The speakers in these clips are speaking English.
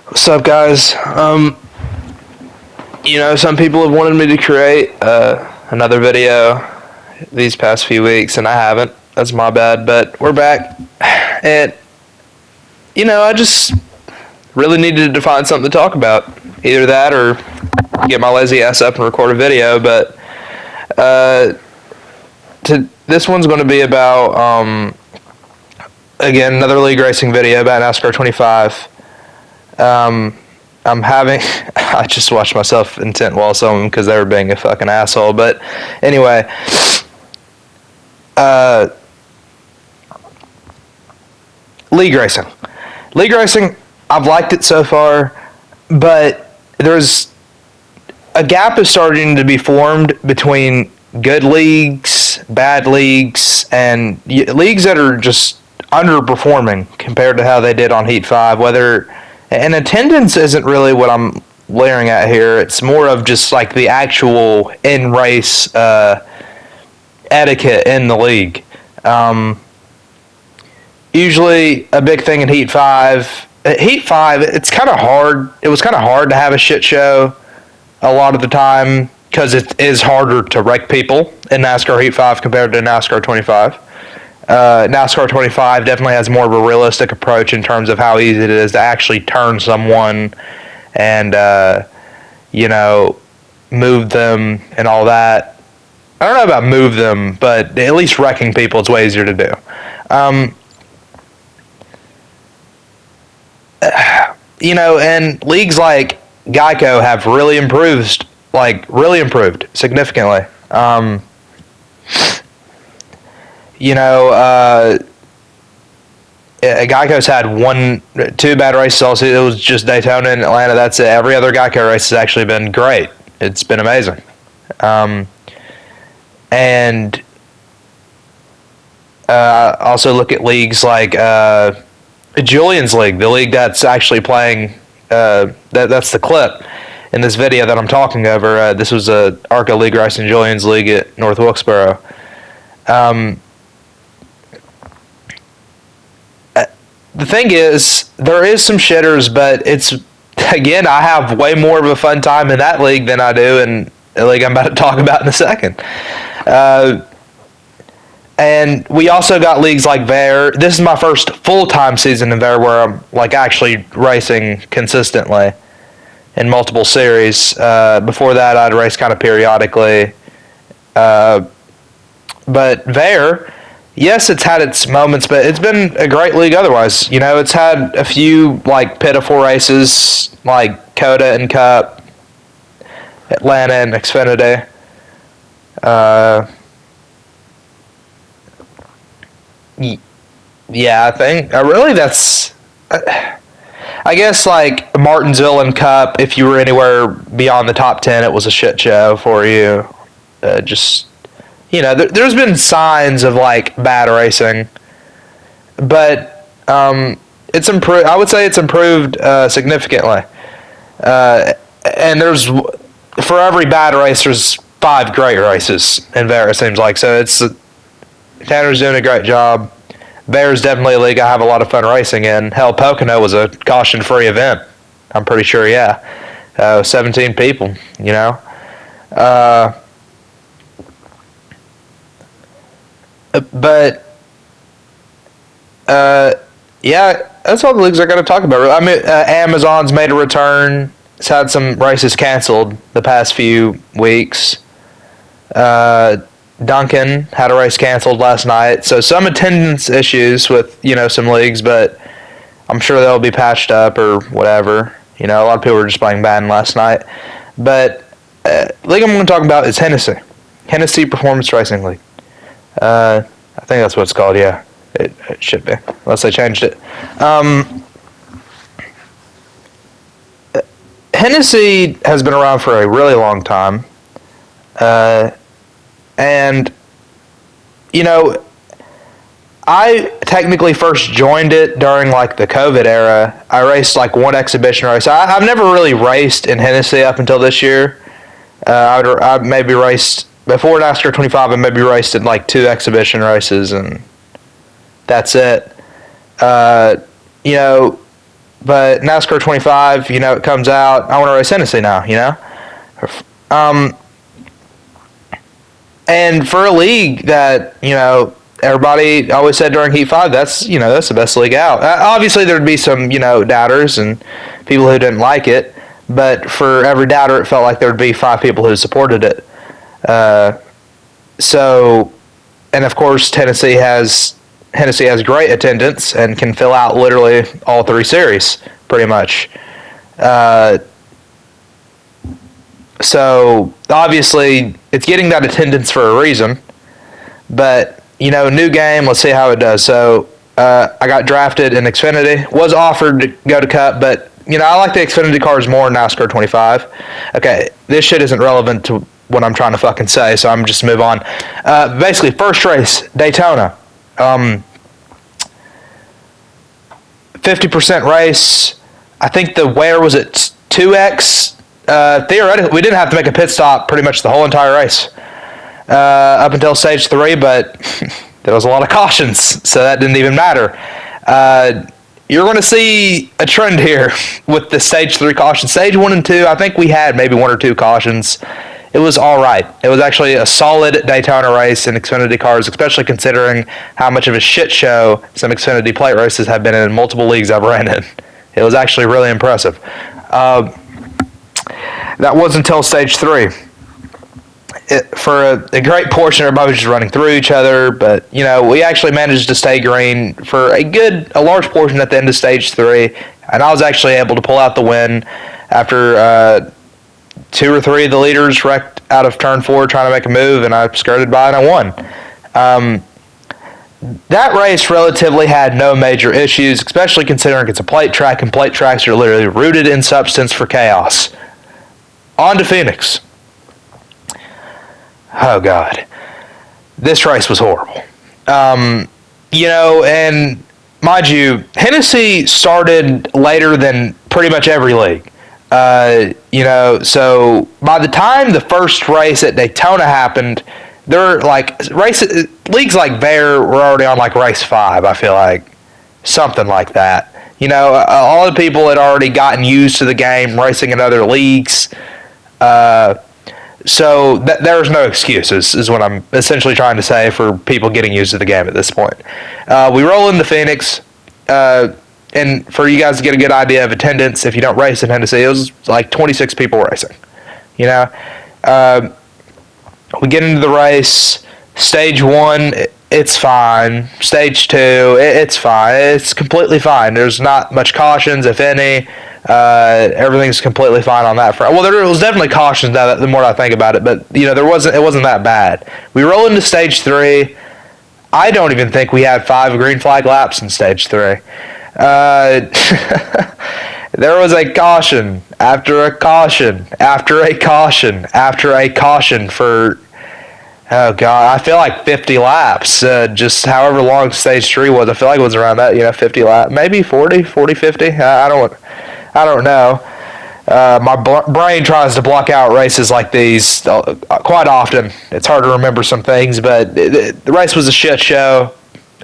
What's up, guys? Some people have wanted me to create another video these past few weeks, and I haven't. That's my bad, but we're back. And, I just really needed to find something to talk about. Either that or get my lazy ass up and record a video, but this one's going to be about, again, another league racing video about NASCAR 25. I just watched myself intent wall some because they were being a fucking asshole. But anyway, league racing. League racing, I've liked it so far, but there's a gap is starting to be formed between good leagues, bad leagues, and leagues that are just underperforming compared to how they did on Heat 5, and attendance isn't really what I'm layering at here. It's more of just like the actual in-race etiquette in the league. Usually a big thing in Heat 5. Heat 5, it's kind of hard. It was kind of hard to have a shit show a lot of the time because it is harder to wreck people in NASCAR Heat 5 compared to NASCAR 25. NASCAR 25 definitely has more of a realistic approach in terms of how easy it is to actually turn someone and, move them and all that. I don't know about move them, but at least wrecking people is way easier to do. And leagues like Geico have really improved significantly. Geico's had two bad races also. It was just Daytona and Atlanta. That's it. Every other Geico race has actually been great. It's been amazing. And also look at leagues like Julian's League, the league that's actually playing. That's the clip in this video that I'm talking over. This was a ARCA League race in Julian's League at North Wilkesboro. The thing is, there is some shitters, but again, I have way more of a fun time in that league than I do in the league I'm about to talk about in a second. And we also got leagues like VAIR. This is my first full-time season in VAIR where I'm actually racing consistently in multiple series. Before that, I'd race kind of periodically. But VAIR, yes, it's had its moments, but it's been a great league otherwise. It's had a few, pitiful races, like COTA and Cup, Atlanta and Xfinity. Yeah, I think, really that's, I guess, Martinsville and Cup, if you were anywhere beyond the top 10, it was a shit show for you. There's been signs of bad racing, but it's improved. I would say it's improved significantly. And for every bad race, there's 5 great races in VAIR, it seems like. So Tanner's doing a great job. VAIR's definitely a league I have a lot of fun racing in. Hell, Pocono was a caution-free event. I'm pretty sure, yeah. 17 people, But yeah, that's all the leagues I got to talk about. I mean, Amazon's made a return. It's had some races canceled the past few weeks. Duncan had a race canceled last night. So some attendance issues with, some leagues, but I'm sure they'll be patched up or whatever. A lot of people were just playing Madden last night. But the league I'm going to talk about is Hennessy. Hennessy Performance Racing League. I think that's what it's called, yeah. It should be, unless they changed it. Hennessy has been around for a really long time. And, I technically first joined it during, the COVID era. I raced, one exhibition race. I've never really raced in Hennessy up until this year. I maybe raced, before NASCAR 25, I maybe raced in, 2 exhibition races, and that's it. but NASCAR 25, it comes out. I want to race Hennessy now, and for a league that, everybody always said during Heat 5, that's the best league out. Obviously, there'd be some, doubters and people who didn't like it, but for every doubter, it felt like there'd be 5 people who supported it. And of course, Hennessy has great attendance and can fill out literally all 3 series, pretty much. So obviously, it's getting that attendance for a reason. But new game. Let's see how it does. So I got drafted in Xfinity. Was offered to go to Cup, but I like the Xfinity cars more than NASCAR 25. Okay, this shit isn't relevant to what I'm trying to fucking say, so I'm just move on. Basically, first race, Daytona. 50% race. I think the wear was at 2x. Theoretically, we didn't have to make a pit stop pretty much the whole entire race up until stage 3, but there was a lot of cautions, so that didn't even matter. You're going to see a trend here with the stage 3 cautions. Stage 1 and 2, I think we had maybe 1 or 2 cautions. It was all right. It was actually a solid Daytona race in Xfinity cars, especially considering how much of a shit show some Xfinity plate races have been in multiple leagues I've ran in. It was actually really impressive. That was until stage 3. For a great portion, everybody was just running through each other, but we actually managed to stay green for a large portion at the end of stage 3, and I was actually able to pull out the win after 2 or 3 of the leaders wrecked out of turn 4 trying to make a move, and I skirted by and I won. That race relatively had no major issues, especially considering it's a plate track, and plate tracks are literally rooted in substance for chaos. On to Phoenix. Oh, God. This race was horrible. And mind you, Hennessy started later than pretty much every league. So by the time the first race at Daytona happened, there were leagues like Bear were already on race 5, I feel like. Something like that. All the people had already gotten used to the game, racing in other leagues. So there's no excuses, is what I'm essentially trying to say for people getting used to the game at this point. We roll into Phoenix, and for you guys to get a good idea of attendance, if you don't race in Hennessy, it was 26 people racing. We get into the race. Stage 1, it's fine. Stage 2, it's fine. It's completely fine. There's not much cautions, if any. Everything's completely fine on that front. Well, there was definitely cautions now the more I think about it, but it wasn't that bad. We roll into stage 3. I don't even think we had 5 green flag laps in stage 3. There was a caution after a caution after a caution after a caution for, oh God, I feel like 50 laps. Just however long stage 3 was, I feel like it was around that, 50 laps, maybe 40, 50. I don't know. My brain tries to block out races like these quite often. It's hard to remember some things, but the race was a shit show.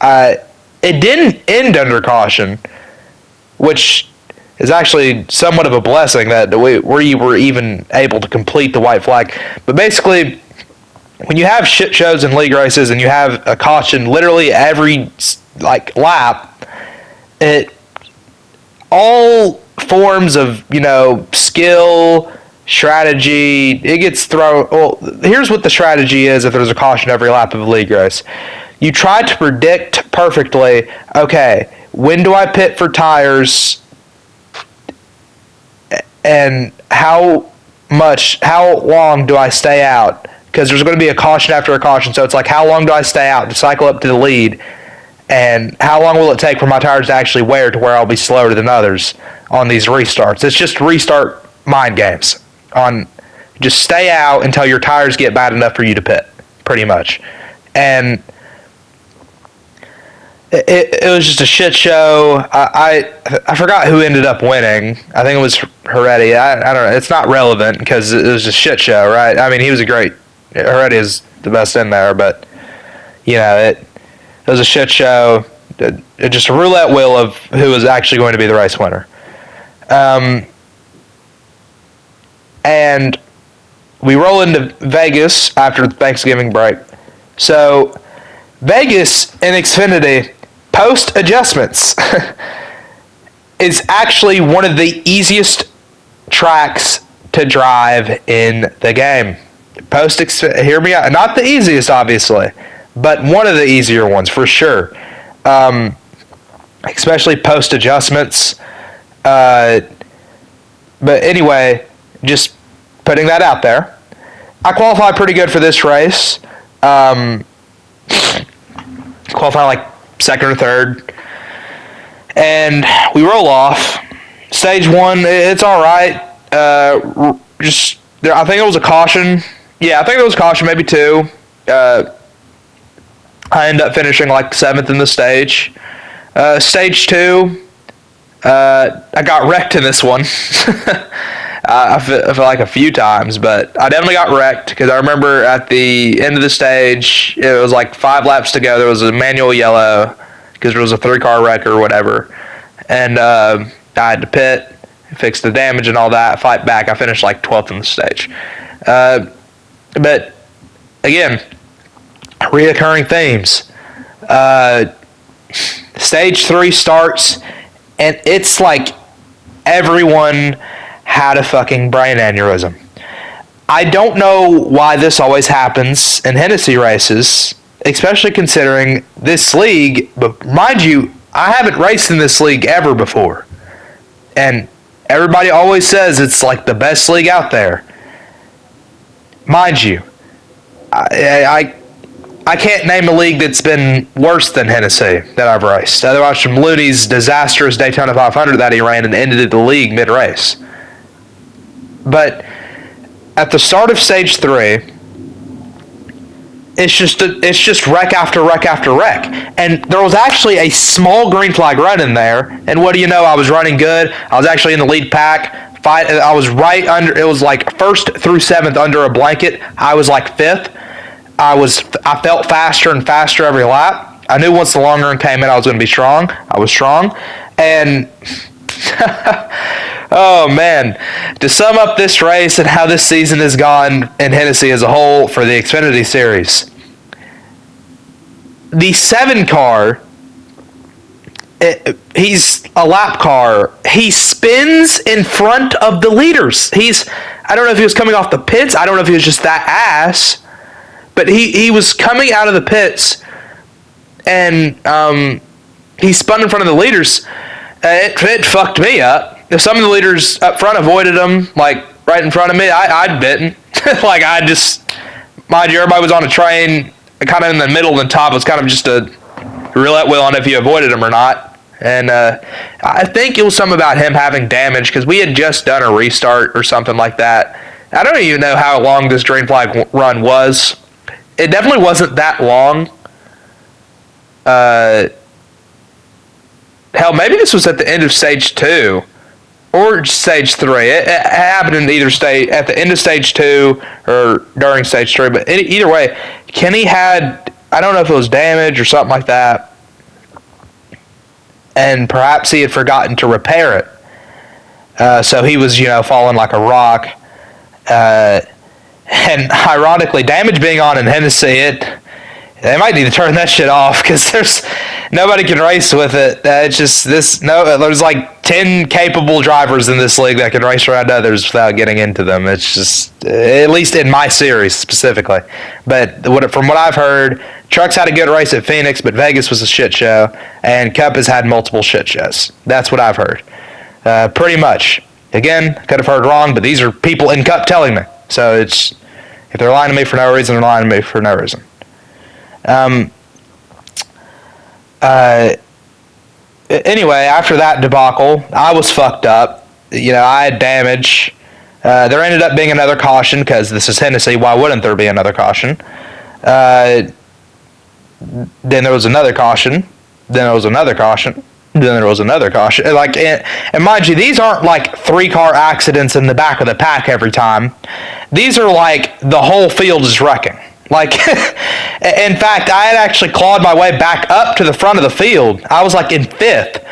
It didn't end under caution, which is actually somewhat of a blessing that we were even able to complete the white flag. But basically, when you have shit shows in league races and you have a caution literally every lap, it all forms of skill, strategy, it gets thrown. Well, here's what the strategy is if there's a caution every lap of a league race. You try to predict perfectly, okay, when do I pit for tires and how long do I stay out? Because there's going to be a caution after a caution, so it's how long do I stay out to cycle up to the lead, and how long will it take for my tires to actually wear to where I'll be slower than others on these restarts. It's just restart mind games. Just stay out until your tires get bad enough for you to pit, pretty much. And it was just a shit show. I forgot who ended up winning. I think it was Heredia. I don't know. It's not relevant because it was a shit show, right? I mean, he was a great. Heredia is the best in there, but it was a shit show. Just a roulette wheel of who was actually going to be the race winner. And we roll into Vegas after the Thanksgiving break. So Vegas in Xfinity post adjustments is actually one of the easiest tracks to drive in the game. Hear me out. Not the easiest, obviously, but one of the easier ones for sure. Especially post adjustments. But anyway, just putting that out there. I qualified pretty good for this race. Qualified like second or third. And we roll off. Stage one, it's all right. I think it was a caution. Yeah, I think it was a caution, maybe two. I ended up finishing like seventh in the stage. Stage two, I got wrecked in this one. I feel like a few times, but I definitely got wrecked because I remember at the end of the stage, it was like 5 laps to go. There was a manual yellow because there was a 3-car wreck or whatever. And I had to pit, fix the damage and all that, fight back. I finished like 12th in the stage. But again, reoccurring themes. Stage 3 starts, and it's like everyone had a fucking brain aneurysm. I don't know why this always happens in Hennessy races, especially considering this league, but mind you, I haven't raced in this league ever before. And everybody always says it's like the best league out there. Mind you, I can't name a league that's been worse than Hennessy that I've raced. Otherwise, from Looney's disastrous Daytona 500 that he ran and ended the league mid-race. But at the start of stage 3, it's just wreck after wreck after wreck. And there was actually a small green flag run in there. And what do you know? I was running good. I was actually in the lead pack. I was right under. It was like 1st through 7th under a blanket. I was like 5th. I felt faster and faster every lap. I knew once the long run came in, I was going to be strong. I was strong. And oh man, to sum up this race and how this season has gone in Hennessy as a whole for the Xfinity Series, the 7-car, he's a lap car. He spins in front of the leaders. I don't know if he was coming off the pits. I don't know if he was just that ass, but he was coming out of the pits and he spun in front of the leaders. It fucked me up. If some of the leaders up front avoided him, like right in front of me, I'd bitten. Like I just, mind you, everybody was on a train, kind of in the middle and the top. It was kind of just a roulette wheel on if you avoided him or not. And I think it was something about him having damage because we had just done a restart or something like that. I don't even know how long this green flag run was. It definitely wasn't that long. Hell, maybe this was at the end of stage 2 or stage 3. It happened in either stage, at the end of stage 2 or during stage 3. But either way, Kenny had, I don't know if it was damage or something like that, and perhaps he had forgotten to repair it. So he was, falling like a rock. And ironically, damage being on in Hennessy, they might need to turn that shit off because nobody can race with it. It's just there's like 10 capable drivers in this league that can race around others without getting into them. It's just, at least in my series specifically. But from what I've heard, Trucks had a good race at Phoenix, but Vegas was a shit show, and Cup has had multiple shit shows. That's what I've heard. Pretty much. Again, could have heard wrong, but these are people in Cup telling me. So if they're lying to me for no reason, they're lying to me for no reason. Anyway, after that debacle, I was fucked up. I had damage. There ended up being another caution because this is Hennessy. Why wouldn't there be another caution? Then there was another caution. Then there was another caution. Then there was another caution. And mind you, these aren't like 3-car accidents in the back of the pack every time. These are like the whole field is wrecking. Like, in fact, I had actually clawed my way back up to the front of the field. I was like in 5th,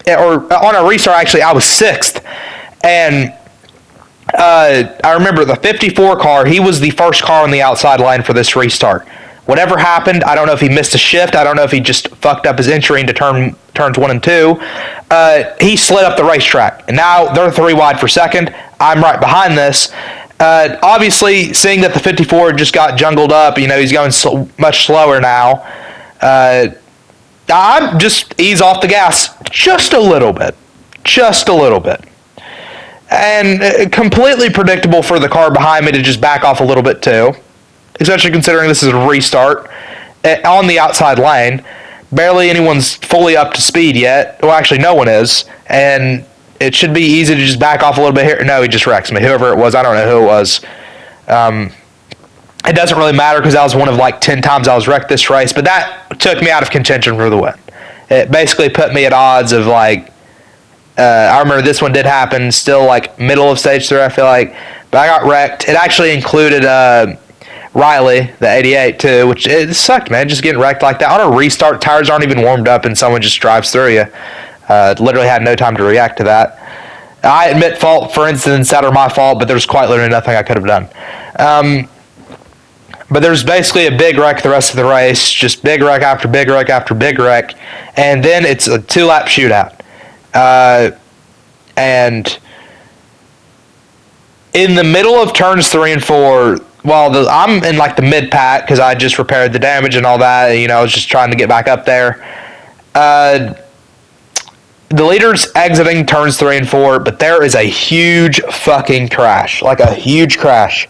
or on a restart, actually, I was 6th. And I remember the 54 car, he was the first car on the outside line for this restart. Whatever happened, I don't know if he missed a shift. I don't know if he just fucked up his entry into turns 1 and 2. He slid up the racetrack. And now they're 3 wide for second. I'm right behind this. Obviously, seeing that the 54 just got jungled up, he's going much slower now. I'm just ease off the gas just a little bit. Just a little bit. And completely predictable for the car behind me to just back off a little bit too. Especially considering this is a restart on the outside lane. Barely anyone's fully up to speed yet. Well, actually, no one is. And it should be easy to just back off a little bit here. No, he just wrecks me. Whoever it was, I don't know who it was. It doesn't really matter because that was one of like 10 times I was wrecked this race. But that took me out of contention for the win. It basically put me at odds of like, I remember this one did happen, still like middle of stage 3, I feel like. But I got wrecked. It actually included Riley, the 88 too, which it sucked, man. Just getting wrecked like that. On a restart, tires aren't even warmed up and someone just drives through you. Literally had no time to react to that. I admit fault for incidents that are my fault, but there's quite literally nothing I could have done. But there's basically a big wreck the rest of the race, just big wreck after big wreck after big wreck, and then it's a 2-lap shootout. And in the middle of turns 3 and 4, I'm in like the mid pack because I just repaired the damage and all that. I was just trying to get back up there. The leader's exiting turns 3 and 4, but there is a huge fucking crash, like a huge crash.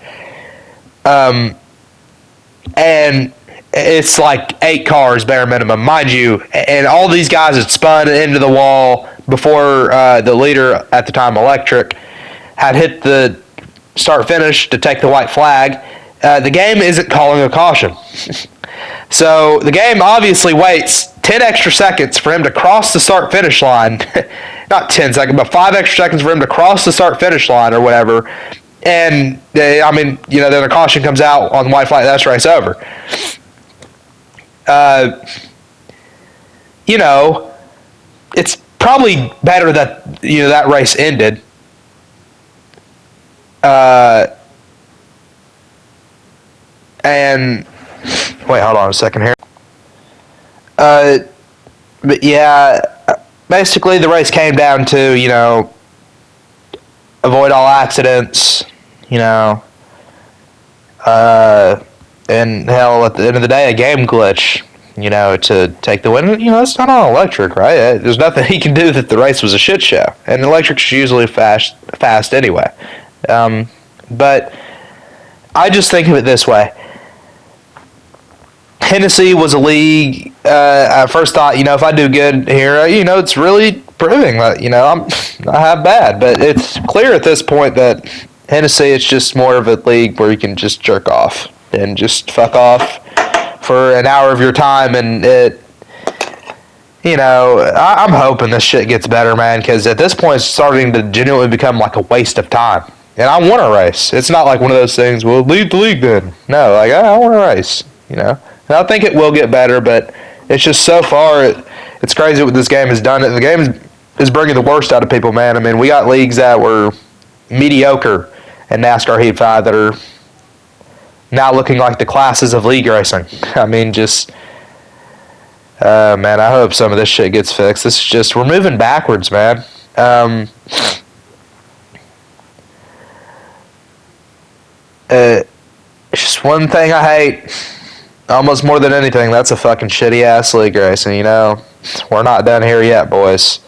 And it's like 8 cars bare minimum, mind you, and all these guys had spun into the wall before the leader, at the time Electric, had hit the start-finish to take the white flag. The game isn't calling a caution. So the game obviously waits 10 extra seconds for him to cross the start-finish line. Not 10 seconds, but 5 extra seconds for him to cross the start-finish line or whatever. And, then the caution comes out on the white flag, that's race over. It's probably better that, that race ended. And wait, hold on a second here. But yeah, basically the race came down to, avoid all accidents, and hell, at the end of the day, a game glitch, to take the win. It's not on Electric, right? There's nothing he can do that the race was a shit show. And Electric's usually fast anyway. But I just think of it this way. Hennessy was a league. I first thought, if I do good here, it's really proving that, I'm not half bad. But it's clear at this point that Hennessy, it's just more of a league where you can just jerk off and just fuck off for an hour of your time. And I'm hoping this shit gets better, man, because at this point it's starting to genuinely become like a waste of time. And I want to race. It's not like one of those things, well, leave the league then. No, like, I want to race, And I think it will get better, but it's just so far, it's crazy what this game has done. The game is bringing the worst out of people, man. I mean, we got leagues that were mediocre in NASCAR Heat 5 that are now looking like the classes of league racing. I mean, just, man, I hope some of this shit gets fixed. This is just, we're moving backwards, man. It's just one thing I hate, almost more than anything, that's a fucking shitty-ass league racing, We're not done here yet, boys.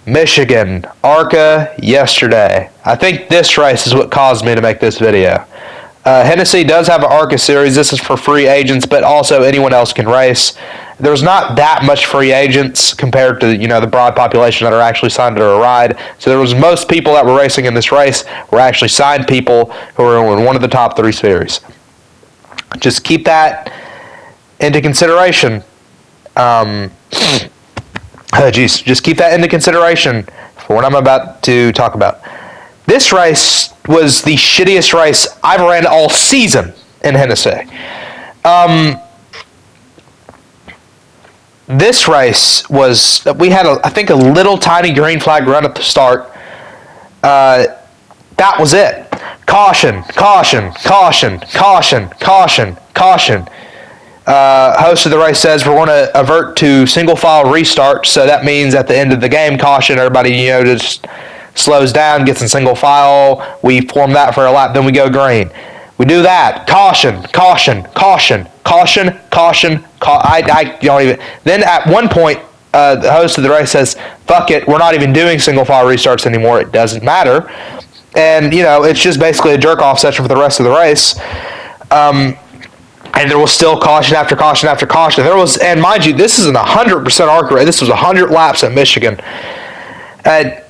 Michigan, ARCA, yesterday. I think this race is what caused me to make this video. Hennessy does have an ARCA series. This is for free agents, but also anyone else can race. There's not that much free agents compared to, the broad population that are actually signed to a ride. So there was most people that were racing in this race were actually signed people who were in one of the top 3 series. Just keep that into consideration. Just keep that into consideration for what I'm about to talk about. This race was the shittiest race I've ran all season in Hennessy. This race was, we had, I think, a little tiny green flag run at the start. That was it. Caution, caution, caution, caution, caution, caution. Host of the race says we're going to avert to single file restart, so that means at the end of the game, caution, everybody, just slows down, gets in single file, we form that for a lap, then we go green. We do that. Caution, caution, caution, caution, caution, I don't even. Then at one point, the host of the race says, fuck it, we're not even doing single file restarts anymore, it doesn't matter. And, it's just basically a jerk-off session for the rest of the race. And there was still caution after caution after caution. And mind you, this isn't 100% arc race. This was 100 laps at Michigan. And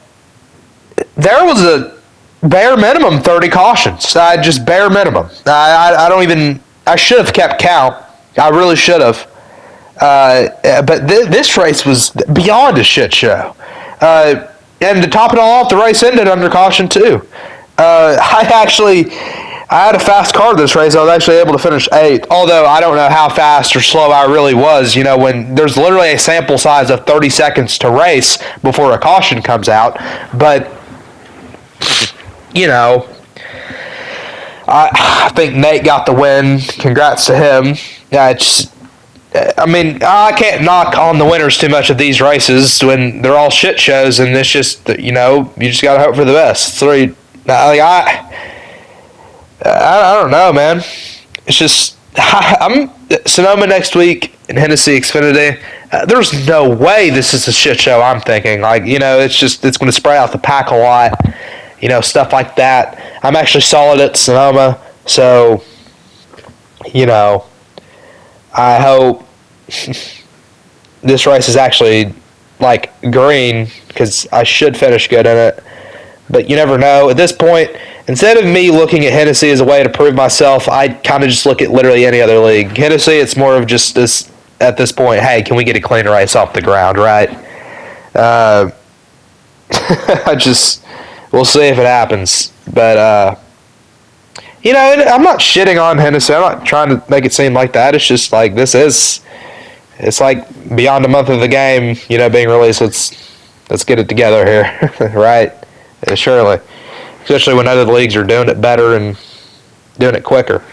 there was a bare minimum 30 cautions. Just bare minimum. I should have kept count. I really should have. But this race was beyond a shit show. And to top it all off, the race ended under caution too. I had a fast car this race. I was actually able to finish 8th. Although I don't know how fast or slow I really was. When there's literally a sample size of 30 seconds to race before a caution comes out. But, I think Nate got the win. Congrats to him. Yeah, I can't knock on the winners too much of these races when they're all shit shows, and it's just, you just got to hope for the best. I don't know, man. It's just, I'm Sonoma next week and Hennessy Xfinity. There's no way this is a shit show, I'm thinking. It's going to spray out the pack a lot. Stuff like that. I'm actually solid at Sonoma, so, I hope this race is actually, green, because I should finish good in it. But you never know. At this point, instead of me looking at Hennessy as a way to prove myself, I kind of just look at literally any other league. Hennessy, it's more of just this, at this point, hey, can we get a clean race off the ground, right? We'll see if it happens. But, I'm not shitting on Hennessy. I'm not trying to make it seem like that. It's just it's like beyond a month of the game, being released. Let's get it together here, right? Yeah, surely. Especially when other leagues are doing it better and doing it quicker,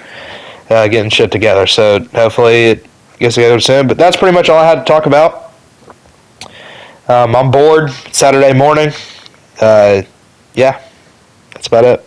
getting shit together. So hopefully it gets together soon. But that's pretty much all I had to talk about. I'm bored Saturday morning. Yeah, that's about it.